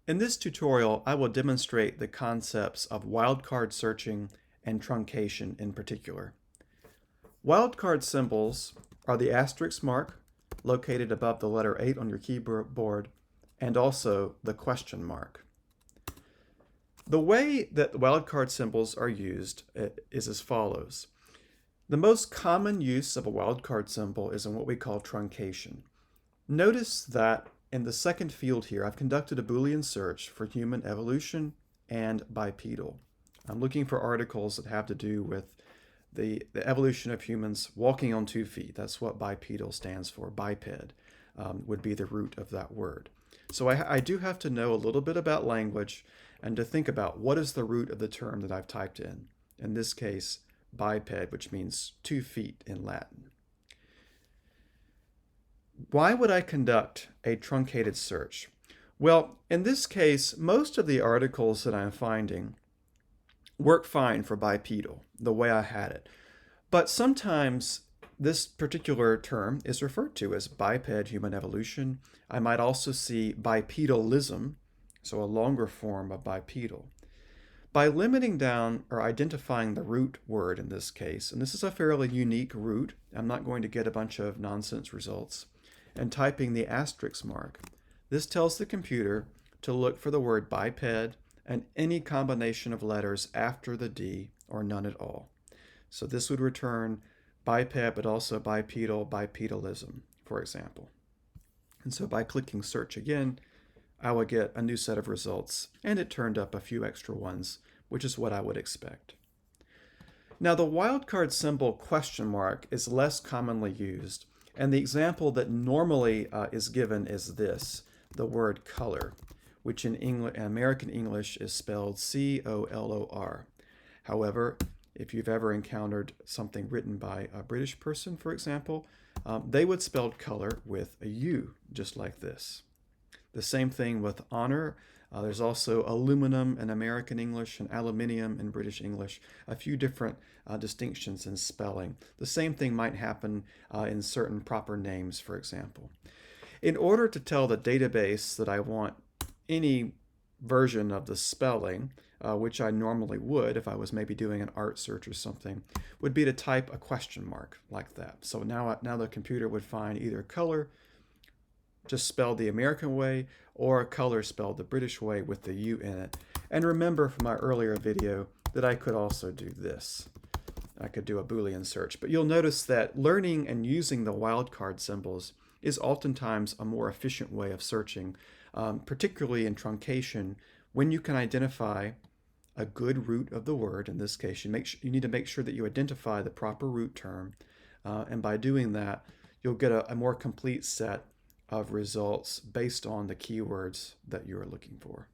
In this tutorial, I will demonstrate the concepts of wildcard searching and truncation in particular. Wildcard symbols are the asterisk mark located above the letter 8 on your keyboard and also the question mark. The way that wildcard symbols are used is as follows. The most common use of a wildcard symbol is in what we call truncation. Notice that in the second field here, I've conducted a Boolean search for human evolution and bipedal. I'm looking for articles that have to do with the evolution of humans walking on 2 feet. That's what bipedal stands for. Biped would be the root of that word. So I do have to know a little bit about language and to think about what is the root of the term that I've typed in. In this case, biped, which means 2 feet in Latin. Why would I conduct a truncated search? Well, in this case, most of the articles that I'm finding work fine for bipedal, the way I had it. But sometimes this particular term is referred to as biped human evolution. I might also see bipedalism, so a longer form of bipedal. By limiting down or identifying the root word in this case, and this is a fairly unique root, I'm not going to get a bunch of nonsense results, and typing the asterisk mark, this tells the computer to look for the word biped and any combination of letters after the D or none at all. So this would return biped, but also bipedal, bipedalism, for example. And so by clicking search again, I will get a new set of results, and it turned up a few extra ones, which is what I would expect. Now the wildcard symbol question mark is less commonly used, and the example that normally is given is this, the word color, which in American English is spelled C-O-L-O-R. However, if you've ever encountered something written by a British person, for example, they would spell color with a U, just like this. The same thing with honor. There's also aluminum in American English and aluminium in British English, a few different distinctions in spelling. The same thing might happen in certain proper names, for example. In order to tell the database that I want any version of the spelling, which I normally would if I was maybe doing an art search or something, would be to type a question mark like that. So now the computer would find either color just spelled the American way or color spelled the British way with the U in it. And remember from my earlier video that I could also do this. I could do a Boolean search, but you'll notice that learning and using the wildcard symbols is oftentimes a more efficient way of searching, particularly in truncation, when you can identify a good root of the word. In this case, you need to make sure that you identify the proper root term, and by doing that, you'll get a more complete set of results based on the keywords that you are looking for.